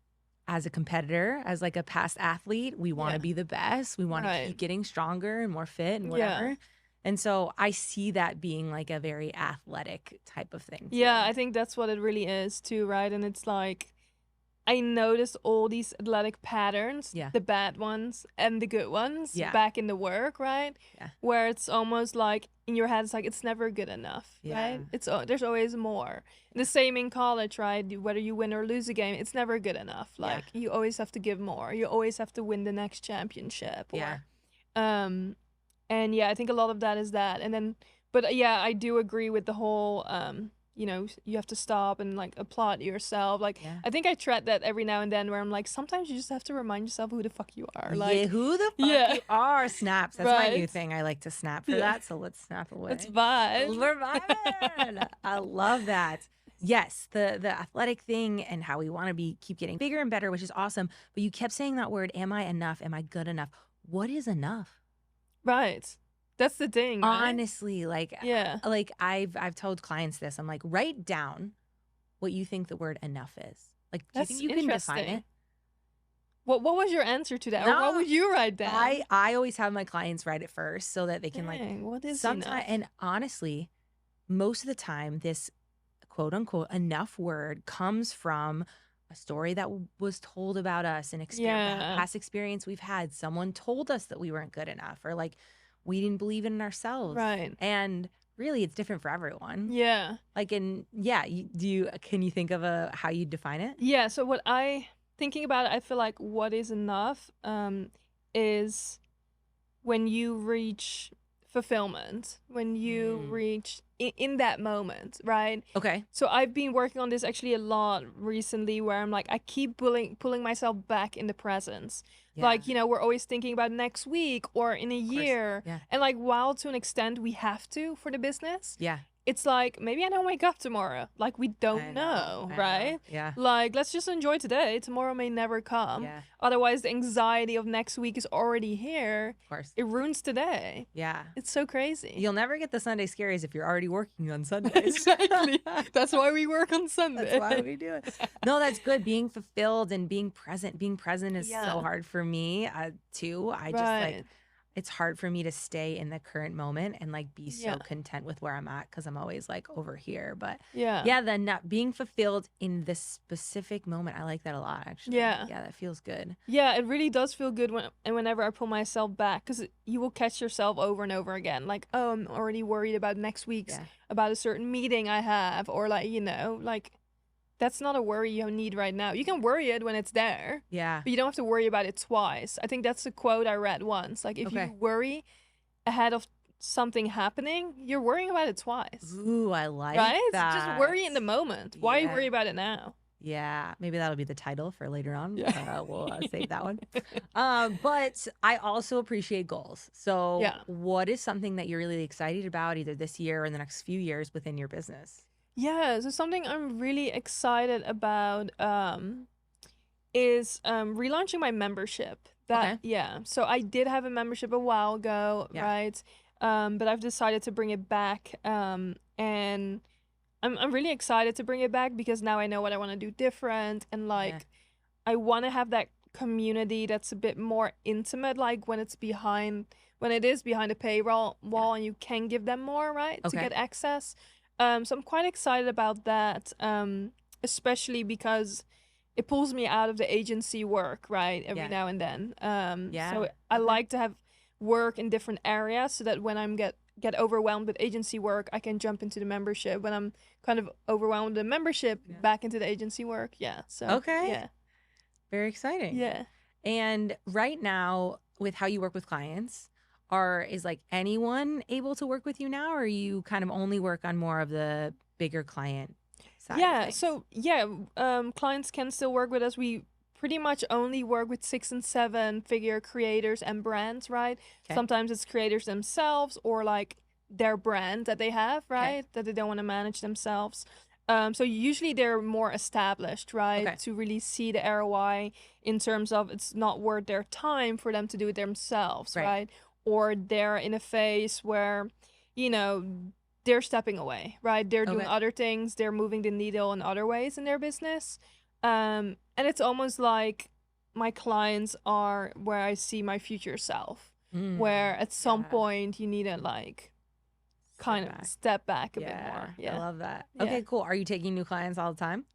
as a competitor, as like a past athlete, we want to be the best. We want to keep getting stronger and more fit and whatever. And so I see that being like a very athletic type of thing too. Yeah, I think that's what it really is too, right? And it's like, I noticed all these athletic patterns, the bad ones and the good ones back in the work, right? Yeah. Where it's almost like in your head, it's like, it's never good enough, right? There's always more. The same in college, right? Whether you win or lose a game, it's never good enough. Like, you always have to give more. You always have to win the next championship. And I think a lot of that is that. And then, but I do agree with the whole, you have to stop and like applaud yourself. Like, I think I tread that every now and then, where I'm like, sometimes you just have to remind yourself who the fuck you are. Like, who the fuck you are. Snaps. That's my new thing. I like to snap for that. So let's snap away. Let's vibe. We're vibing. I love that. Yes, the athletic thing and how we want to keep getting bigger and better, which is awesome. But you kept saying that word, am I enough? Am I good enough? What is enough? Right. That's the thing, right? Honestly, like I've told clients this. I'm like, write down what you think the word enough is. Like, do you think you can define it? What was your answer to that? Or what would you write down? I always have my clients write it first so that they can what is enough? And honestly, most of the time, this quote unquote enough word comes from a story that was told about us, an past experience we've had. Someone told us that we weren't good enough, or like, we didn't believe in ourselves. Right. And really, it's different for everyone. Yeah. Like, can you think of how you define it? Yeah. So thinking about it, I feel like what is enough is when you reach fulfillment, when you reach in that moment, right? Okay. So I've been working on this actually a lot recently, where I'm like, I keep pulling myself back in the presence. Yeah. Like, we're always thinking about next week or in a year. Yeah. And like, while to an extent we have to for the business. Yeah. It's like, maybe I don't wake up tomorrow. Like, we don't know, right? Yeah. Like, let's just enjoy today. Tomorrow may never come. Yeah. Otherwise, the anxiety of next week is already here. Of course. It ruins today. Yeah. It's so crazy. You'll never get the Sunday scaries if you're already working on Sundays. Exactly. That's why we work on Sunday. That's why we do it. No, that's good. Being fulfilled and being present. Being present is so hard for me, too. I just like... It's hard for me to stay in the current moment and like be so content with where I'm at, because I'm always like over here. But then not being fulfilled in this specific moment, I like that a lot, actually. Yeah, that feels good. Yeah, it really does feel good whenever I pull myself back, because you will catch yourself over and over again. Like, oh, I'm already worried about next week's, about a certain meeting I have, or like, like, that's not a worry you need right now. You can worry it when it's there. Yeah. But you don't have to worry about it twice. I think that's a quote I read once. Like, if you worry ahead of something happening, you're worrying about it twice. Ooh, I like that. Right? Just worry in the moment. Why worry about it now? Yeah, maybe that'll be the title for later on. Yeah. We'll save that one. But I also appreciate goals. So Yeah. what is something that you're really excited about either this year or in the next few years within your business? Yeah, so something I'm really excited about is relaunching my membership. Okay. Yeah. So I did have a membership a while ago, Yeah. right? But I've decided to bring it back. And I'm really excited to bring it back because now I know what I want to do different, and like I want to have that community that's a bit more intimate, like when it is behind a paywall wall and you can give them more, right? To Okay. get access. So I'm quite excited about that. Especially because it pulls me out of the agency work, right? Every Yeah. now and then. Yeah. So I Okay. like to have work in different areas so that when I'm get overwhelmed with agency work, I can jump into the membership. When I'm kind of overwhelmed with the membership, Yeah. back into the agency work. Yeah. So Okay. yeah. Very exciting. Yeah. And right now, with how you work with clients, is like anyone able to work with you now, or you kind of only work on more of the bigger client side? of Yeah. things? So yeah, clients can still work with us. We pretty much only work with 6 and 7 figure creators and brands, right? Okay. Sometimes it's creators themselves or like their brand that they have, right? That they don't want to manage themselves. So usually they're more established, right? Okay. To really see the ROI in terms of it's not worth their time for them to do it themselves, Right. right? Or they're in a phase where, you know, they're stepping away, right? They're doing Okay. other things. They're moving the needle in other ways in their business. And it's almost like my clients are where I see my future self, where at some yeah. point you need to like kind of step back a bit Yeah. more. Yeah. I love that. Yeah. Okay, cool. Are you taking new clients all the time?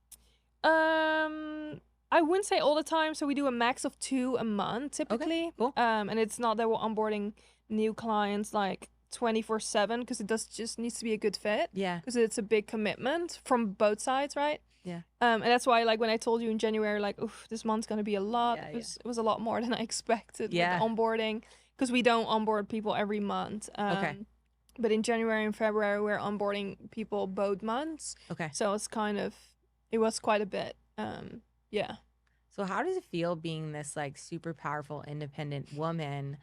I wouldn't say all the time. So we do a max of 2 a month typically. cool. And it's not that we're onboarding new clients like 24/7 because it just needs to be a good fit. Yeah. Because it's a big commitment from both sides, right? Yeah. And that's why, like, when I told you in January, like, oof, this month's gonna be a lot. Yeah, It was a lot more than I expected Yeah. with the onboarding because we don't onboard people every month. Okay. But in January and February, we're onboarding people both months. Okay. So it was quite a bit. Yeah. So how does it feel being this like super powerful independent woman,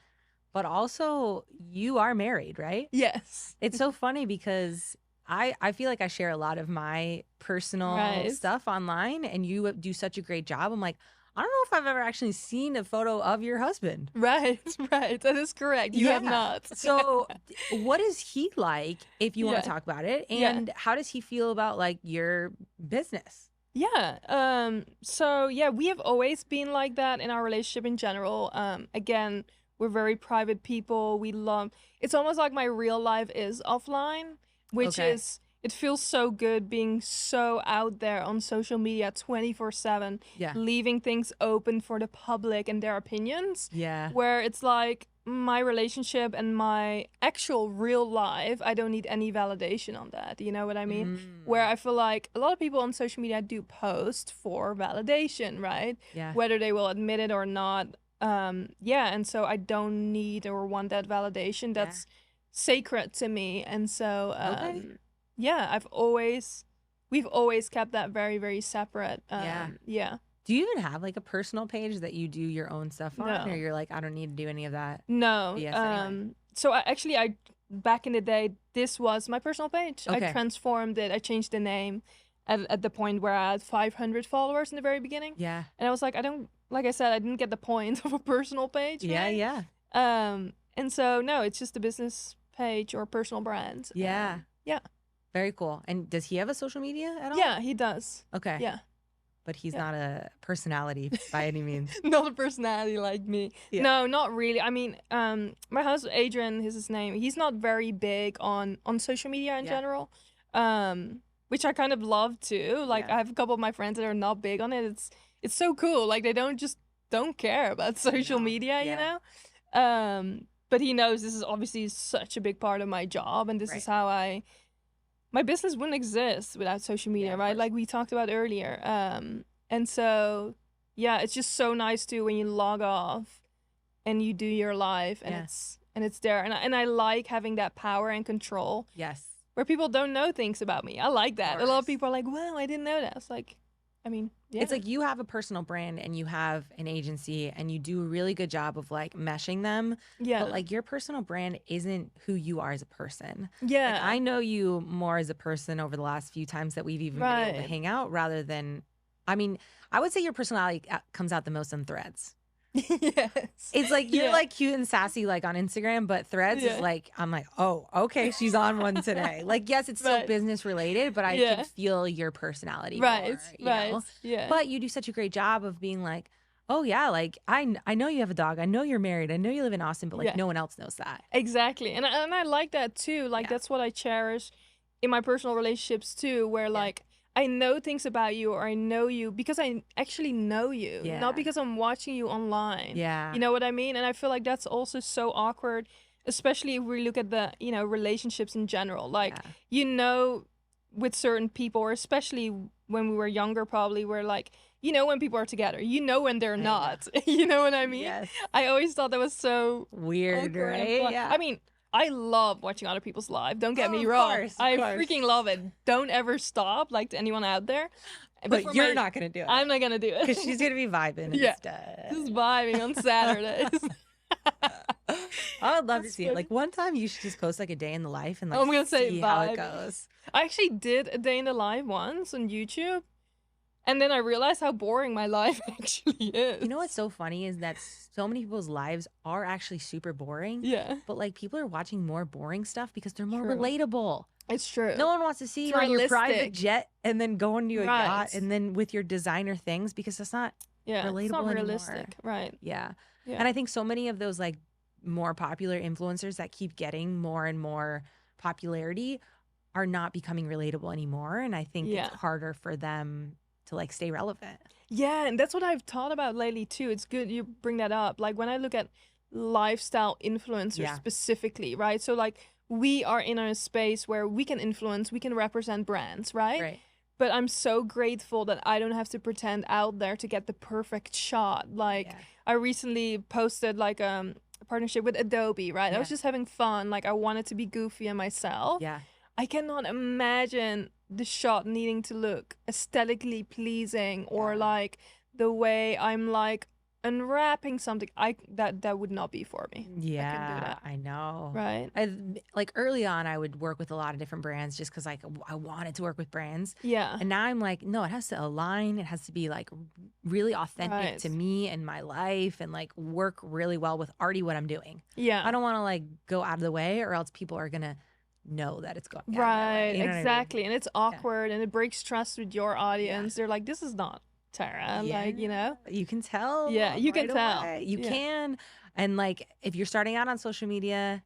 but also you are married, right? Yes. It's so funny because I feel like I share a lot of my personal Right. stuff online, and you do such a great job. I'm like, I don't know if I've ever actually seen a photo of your husband. Right. That is correct. You have Yeah. not. So what is he like, if you want Yeah. to talk about it? Yeah. And how does he feel about like your business? Yeah. So yeah, we have always been like that in our relationship in general. Again, we're very private people. It's almost like my real life is offline, which Okay. it feels so good being so out there on social media 24/7, Yeah. leaving things open for the public and their opinions. Yeah. Where it's like my relationship and my actual real life, I don't need any validation on that. You know what I mean? Where I feel like a lot of people on social media do post for validation, right? Yeah. Whether they will admit it or not. Yeah, and so I don't need or want that validation. That's sacred to me. And so Okay. yeah, we've always kept that very, very separate. Yeah. Do you even have like a personal page that you do your own stuff on, No. or you're like, I don't need to do any of that? No. Yes, anyway. So I back in the day, this was my personal page. I Okay. transformed it. I changed the name at the point where I had 500 followers in the very beginning. Yeah. And I was like, like I said, I didn't get the point of a personal page. Yeah. right? Yeah. And so no, it's just a business page or personal brand. Yeah. Yeah. Very cool. And does he have a social media at all? Yeah, he does. Okay. Yeah. But he's Yeah. not a personality by any means. Not a personality like me. Yeah. No, not really. I mean, my husband Adrian is his name. He's not very big on social media in Yeah. general, which I kind of love too. Like Yeah. I have a couple of my friends that are not big on it. It's so cool. Like they don't care about social know. media, Yeah. you know. But he knows this is obviously such a big part of my job, and this is how my business wouldn't exist without social media, Yeah, of right? course. Like we talked about earlier. And so, yeah, it's just so nice too when you log off and you do your life and Yeah. it's there. And I like having that power and control Yes. where people don't know things about me. I like that. A lot course. of people are like, wow, I didn't know that. It's like, I mean, yeah. It's like you have a personal brand and you have an agency and you do a really good job of like meshing them. Yeah. But like your personal brand isn't who you are as a person. Yeah. Like I know you more as a person over the last few times that we've even been able to hang out rather than, I mean, I would say your personality comes out the most on Threads. Yes. It's like you're like cute and sassy like on Instagram, but Threads is like, I'm like, oh, okay, she's on one today. Like, yes, it's still business related, but I can feel your personality more, you know? Yeah. But you do such a great job of being like, oh yeah, like I know you have a dog, I know you're married, I know you live in Austin, but like no one else knows that. Exactly. And I like that too. Like that's what I cherish in my personal relationships too, where like I know things about you, or I know you because I actually know you, not because I'm watching you online. Yeah. You know what I mean? And I feel like that's also so awkward, especially if we look at the, you know, relationships in general. Like, you know, with certain people, or especially when we were younger, probably, where like, you know when people are together, you know when they're not. You know what I mean? Yes. I always thought that was so weird, right? Yeah. I mean, I love watching other people's lives. Don't get me wrong. I freaking love it. Don't ever stop, like to anyone out there. But you're not going to do it. I'm not going to do it. Because she's going to be vibing instead. Just vibing on Saturdays. I would love to see it. Like one time you should just post like a day in the life and like I'm gonna see how it goes. I actually did a day in the life once on YouTube. And then I realized how boring my life actually is. You know what's so funny is that so many people's lives are actually super boring. Yeah. But like people are watching more boring stuff because they're more relatable. It's true. No one wants to see you on your private jet and then going to a yacht and then with your designer things because that's not relatable it's not anymore. realistic. Right. Yeah. And I think so many of those like more popular influencers that keep getting more and more popularity are not becoming relatable anymore. And I think it's harder for them to like stay relevant. Yeah, and that's what I've thought about lately too. It's good you bring that up. Like when I look at lifestyle influencers specifically, right? So like we are in a space where we can influence, we can represent brands, right? Right. But I'm so grateful that I don't have to pretend out there to get the perfect shot. Like I recently posted like a partnership with Adobe, right? I was just having fun. Like I wanted to be goofy and myself. Yeah. I cannot imagine the shot needing to look aesthetically pleasing or like the way I'm like unwrapping something. That would not be for me. Yeah, I couldn't do that. I know. Right. Like early on, I would work with a lot of different brands just because like I wanted to work with brands. Yeah. And now I'm like, no, it has to align. It has to be like really authentic to me and my life and like work really well with already what I'm doing. Yeah. I don't want to like go out of the way or else people are going to know that it's going right. You know exactly. I mean? And it's awkward and it breaks trust with your audience. They're like, this is not Tara. Like, you know, you can tell. Yeah, you can tell. You can. And like, if you're starting out on social media,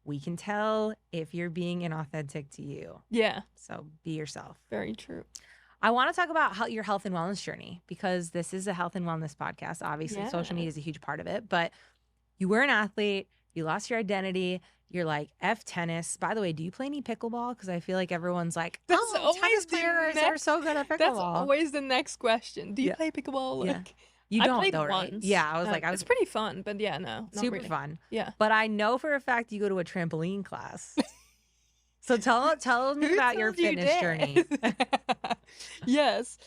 we can tell if you're being inauthentic to you. Yeah. So be yourself. Very true. I want to talk about your health and wellness journey because this is a health and wellness podcast. Obviously, social media is a huge part of it, but you were an athlete, you lost your identity. You're like, F tennis. By the way, do you play any pickleball? Because I feel like everyone's like, tennis players are so good at pickleball. That's always the next question. Do you play pickleball? Like, you don't played though, right? once. Yeah, I was like, it's pretty fun, but yeah, no, not super really. fun. Yeah, but I know for a fact you go to a trampoline class. So tell me about your fitness journey. Yes,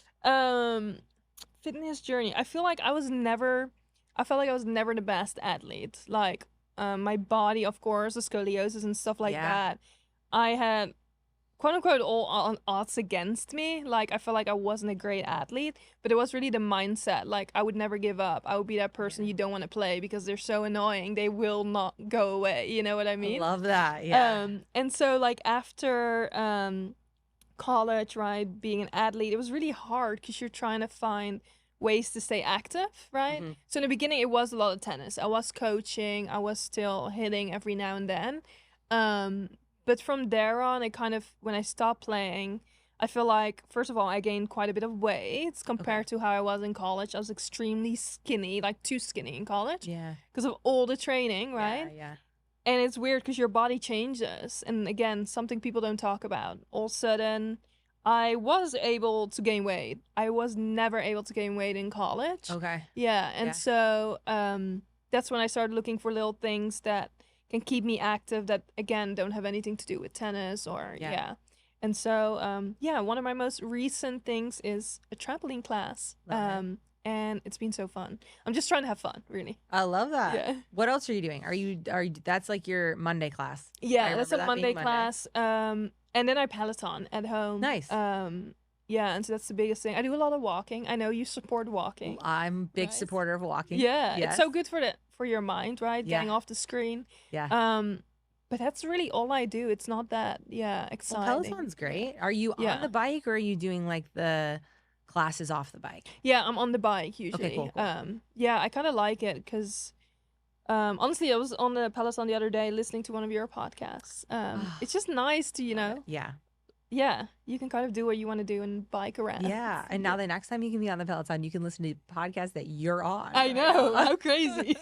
fitness journey. I felt like I was never the best athlete. Like, my body, of course, the scoliosis and stuff like that. I had quote unquote all odds against me. Like I felt like I wasn't a great athlete, but it was really the mindset. Like I would never give up. I would be that person you don't want to play because they're so annoying. They will not go away. You know what I mean? I love that. Yeah. And so like after college, right, being an athlete, it was really hard because you're trying to find ways to stay active, right? Mm-hmm. So in the beginning, it was a lot of tennis. I was coaching. I was still hitting every now and then. But from there on, it kind of, when I stopped playing, I feel like, first of all, I gained quite a bit of weight compared to how I was in college. I was extremely skinny, like too skinny in college. Yeah. Because of all the training, right? Yeah. And it's weird because your body changes. And again, something people don't talk about. All of a sudden, I was able to gain weight. I was never able to gain weight in college. Okay. Yeah. And so that's when I started looking for little things that can keep me active that, again, don't have anything to do with tennis or, And so, yeah, one of my most recent things is a trampoline class. Love it. And it's been so fun. I'm just trying to have fun, really. I love that. Yeah. What else are you doing? Are you that's like your Monday class? I Yeah, that's remember a that being Monday class. And then I Peloton at home. Nice. Yeah, and so that's the biggest thing. I do a lot of walking. I know you support walking. I'm a big Right. supporter of walking. Yeah, Yes. it's so good for your mind, right? Yeah. Getting off the screen. Yeah. But that's really all I do. It's not that Well, exciting. Peloton's great. Are you Yeah. on the bike or are you doing like the classes off the bike? Yeah, I'm on the bike usually. cool. Yeah, I kind of like it because honestly, I was on the Peloton the other day listening to one of your podcasts. It's just nice to, Yeah. you can kind of do what you want to do and bike around. Yeah. And now the next time you can be on the Peloton, you can listen to podcasts that you're on. I know, how crazy.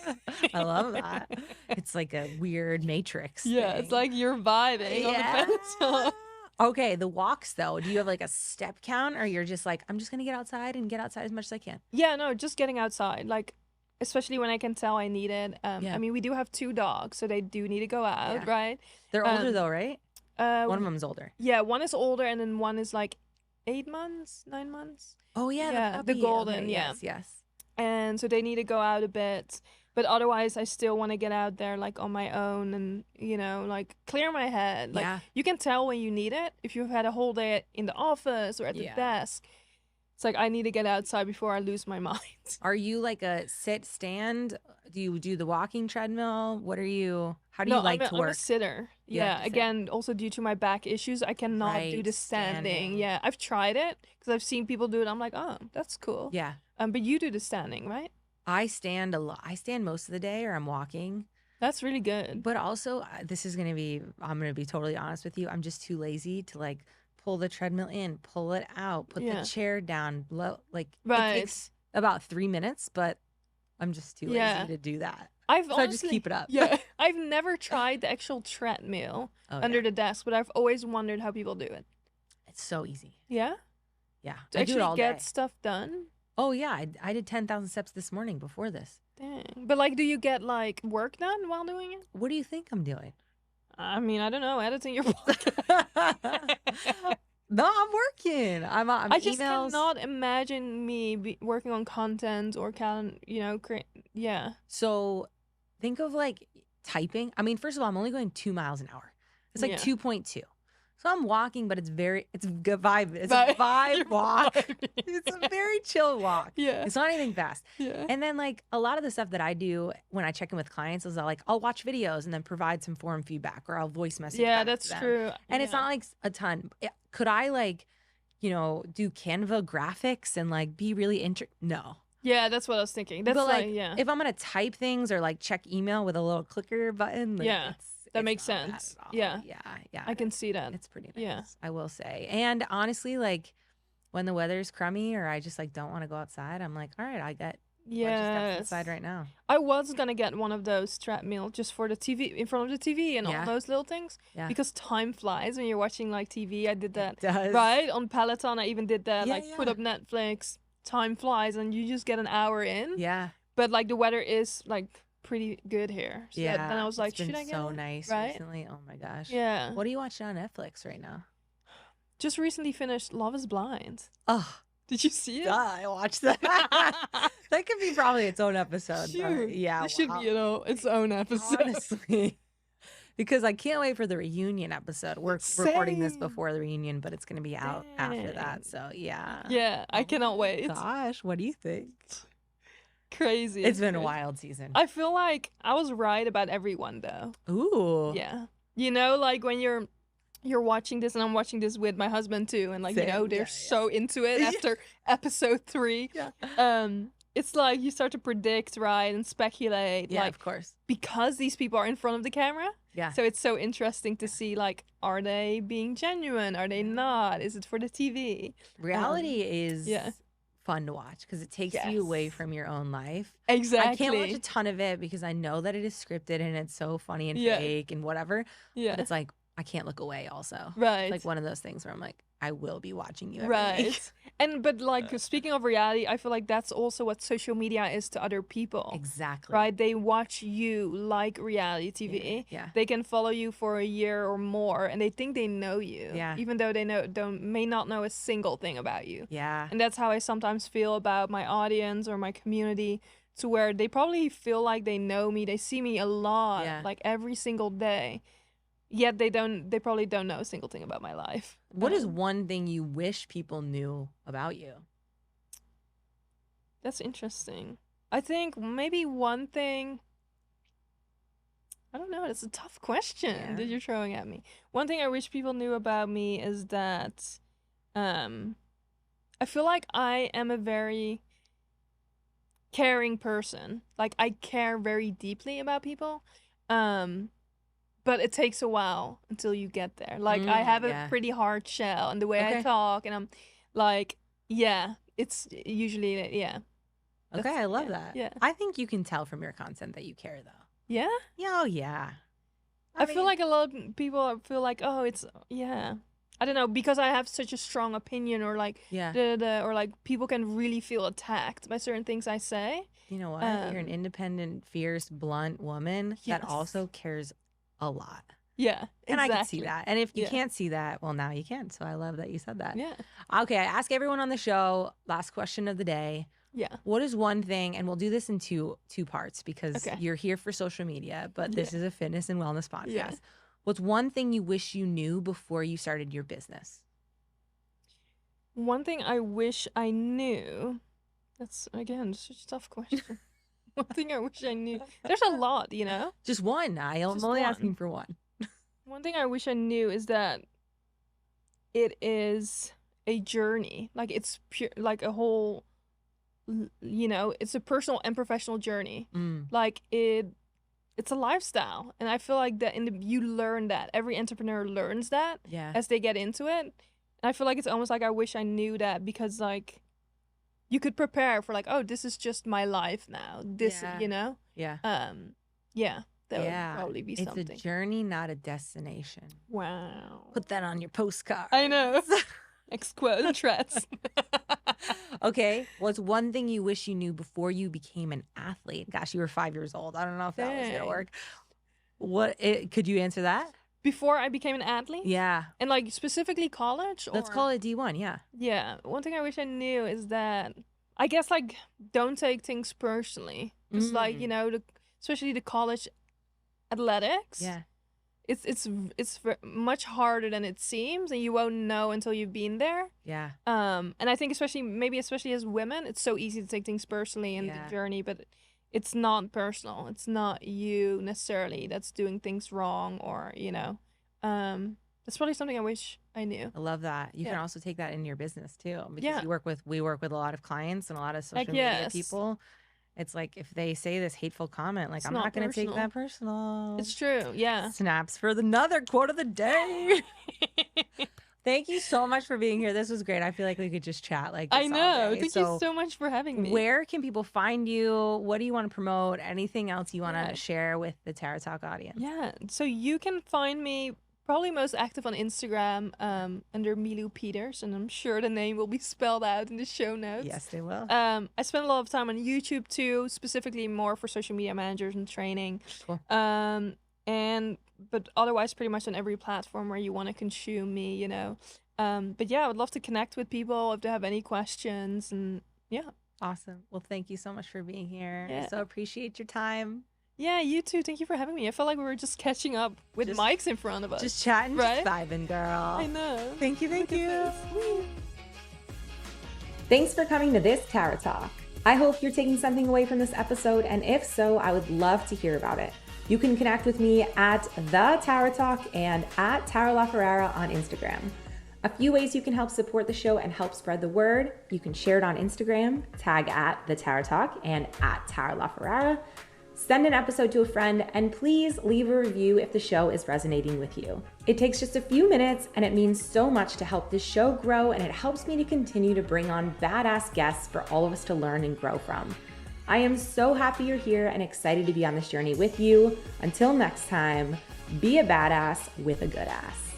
I love that. It's like a weird matrix. Yeah, thing. it's like you're vibing on the Peloton. Okay, the walks though. Do you have like a step count or you're just like, I'm just going to get outside and get outside as much as I can? Yeah, no, just getting outside. Like, especially when I can tell I need it. Yeah. I mean, we do have 2 dogs, so they do need to go out, Yeah. right? They're older though, right? One of them's older. Yeah, one is older, and then one is like 8 months, 9 months. Oh yeah, Yeah, the the puppy. golden, Okay, yeah. Yes. And so they need to go out a bit. But otherwise, I still want to get out there, like, on my own and, like, clear my head. Like, Yeah. you can tell when you need it. If you've had a whole day in the office or at the Yeah. desk, it's like, I need to get outside before I lose my mind. Are you like a sit stand? Do you do the walking treadmill? How do you like to I'm work? a sitter. You like Yeah, to sit. again, also due to my back issues, I cannot do Right, the standing. standing. Yeah, I've tried it because I've seen people do it. I'm like, oh, that's cool. Yeah. But you do the standing, right? I stand a lot. I stand most of the day or I'm walking. That's really good. But also, I'm going to be totally honest with you. I'm just too lazy to like pull the treadmill in, pull it out, put Yeah. the chair down. It Right. takes about 3 minutes, but I'm just too Yeah. lazy to do that. I've So I just honestly, keep it up. Yeah, I've never tried the actual treadmill Oh, under yeah. the desk, but I've always wondered how people do it. It's so easy. Yeah, Yeah. to I do it actually all get day. stuff done. Oh, yeah. I did 10,000 steps this morning before this. Dang. But like, do you get like work done while doing it? What do you think I'm doing? I mean, I don't know. Editing your podcast. No, I'm working. I'm I just emails. cannot imagine me working on content or yeah. So think of like typing. I mean, first of all, I'm only going 2 miles an hour. It's like Yeah. 2.2. So I'm walking, but it's a good vibe. It's Vibe. a vibe You're walk. vibing. It's a very chill walk. Yeah. It's not anything fast. Yeah. And then like a lot of the stuff that I do when I check in with clients is I'll watch videos and then provide some form feedback or I'll voice message. Yeah, back to that's them. true. And it's Yeah. not like a ton. Could I like, do Canva graphics and like be really No. Yeah, that's what I was thinking. That's But like, like, yeah. if I'm gonna type things or like check email with a little clicker button, like, Yeah, that it's makes not bad sense. at all. Yeah. yeah. I can see that. It's pretty nice. Yeah. I will say. And honestly, like when the weather's crummy or I just like don't want to go outside, I'm like, all right, I got a bunch of steps inside right now. I was gonna get one of those treadmill just for the TV, in front of the TV and Yeah. all those little things. Yeah. Because time flies when you're watching like TV. I did that. It does. Right? On Peloton, I even did that. Yeah, Like put yeah. up Netflix, time flies, and you just get an hour in. Yeah. But like the weather is like pretty good here. So Yeah. then I was like, it's been should I get so it? nice Right? recently. Oh my gosh. Yeah. What are you watching on Netflix right now? Just recently finished Love is Blind. Oh, Did you see it? I watched that. That could be probably its own episode. but Shoot. yeah. This should wow. be, its own episode. Honestly. Because I can't wait for the reunion episode. We're recording this Same. before the reunion, but it's going to be out after that. Dang. So, yeah. Yeah, I cannot wait. Gosh, what do you think? Crazy. It's been a good. wild season. I feel like I was right about everyone though. Ooh. Yeah. Like when you're watching this and I'm watching this with my husband too, and like, Same. they're Yeah, so into it Yeah. after episode 3. Yeah. It's like you start to predict, right, and speculate, Yeah, like of course. because these people are in front of the camera. Yeah. So it's so interesting to see, like, are they being genuine? Are they not? Is it for the TV? Reality is yeah. fun to watch because it takes you away Yes. from your own life. Exactly. I can't watch a ton of it because I know that it is scripted and it's so funny and Yeah. fake and whatever. Yeah. But it's like, I can't look away also. Right. It's like one of those things where I'm like, I will be watching you every Right. week. But like speaking of reality, I feel like that's also what social media is to other people. Exactly. Right? They watch you like reality TV. Yeah. They can follow you for a year or more and they think they know you. Yeah. Even though they may not know a single thing about you. Yeah. And that's how I sometimes feel about my audience or my community, to where they probably feel like they know me. They see me a lot, like every single day. Yet they probably don't know a single thing about my life. What is one thing you wish people knew about you? That's interesting. I think maybe one thing, I don't know, that's a tough question that you're throwing at me. One thing I wish people knew about me is that I feel like I am a very caring person. Like, I care very deeply about people. But it takes a while until you get there. Like, I have a pretty hard shell in the way I talk, and I'm like, it's usually, Okay, I love that. Yeah. I think you can tell from your content that you care, though. Yeah? Yeah, oh, yeah. I feel like a lot of people feel like, oh, it's, I don't know, because I have such a strong opinion, or like, or like people can really feel attacked by certain things I say. You know what? You're an independent, fierce, blunt woman that also cares a lot. Yeah, and I can see that. And if you can't see that, well, now you can. So I love that you said that. Yeah. Okay, I ask everyone on the show, last question of the day. Yeah. What is one thing, and we'll do this in two parts because you're here for social media, but this is a fitness and wellness podcast. Yeah. What's one thing you wish you knew before you started your business? One thing I wish I knew. That's, again, such a tough question. One thing I wish I knew. There's a lot, you know? Just one. I'm only asking for one. One thing I wish I knew is that it is a journey. Like, it's pure, like a whole, you know, it's a personal and professional journey. Like, it's a lifestyle. And I feel like that you learn that. Every entrepreneur learns that as they get into it. And I feel like it's almost like I wish I knew that, because, like, you could prepare for, like, oh, this is just my life now. This, you know? Yeah. That would probably be something. It's a journey, not a destination. Wow. Put that on your postcard. I know. Quote threats. Okay. What's one thing you wish you knew before you became an athlete? Gosh, you were 5 years old. I don't know if that was gonna work. Could you answer that? Before I became an athlete? Yeah. And, like, specifically college? Let's call it D1, yeah. Yeah. One thing I wish I knew is that, I guess, like, don't take things personally. Because, like, you know, especially the college athletics. Yeah. It's much harder than it seems, and you won't know until you've been there. Yeah. And I think especially as women, it's so easy to take things personally in the journey, but it's not personal. It's not you necessarily that's doing things wrong, or, you know. That's probably something I wish I knew. I love that. You can also take that in your business too, because we work with a lot of clients and a lot of social media people. It's like, if they say this hateful comment, like, I'm not going to take that personal. It's true. Yeah. Snaps for another quote of the day. Thank you so much for being here. This was great. I feel like we could just chat like this I know. all day. Thank you so much for having me. Where can people find you? What do you want to promote? Anything else you want to share with the Tarot Talk audience? Yeah. So you can find me probably most active on Instagram under Milou Pietersz, and I'm sure the name will be spelled out in the show notes. Yes, they will. I spend a lot of time on YouTube too, specifically more for social media managers and training. Cool. But otherwise, pretty much on every platform where you want to consume me, you know. But yeah, I would love to connect with people if they have any questions, and yeah. Awesome. Well, thank you so much for being here. I so appreciate your time. Yeah, you too. Thank you for having me. I felt like we were just catching up with mics in front of us. Just chatting, right? Just vibing, girl. I know. Thank you. Thanks for coming to this Tarot Talk. I hope you're taking something away from this episode, and if so, I would love to hear about it. You can connect with me at The Tarot Talk and at Tara La Ferrara on Instagram. A few ways you can help support the show and help spread the word. You can share it on Instagram, tag at The Tarot Talk and at Tara La Ferrara. Send an episode to a friend, and please leave a review if the show is resonating with you. It takes just a few minutes, and it means so much to help this show grow, and it helps me to continue to bring on badass guests for all of us to learn and grow from. I am so happy you're here and excited to be on this journey with you. Until next time, be a badass with a good ass.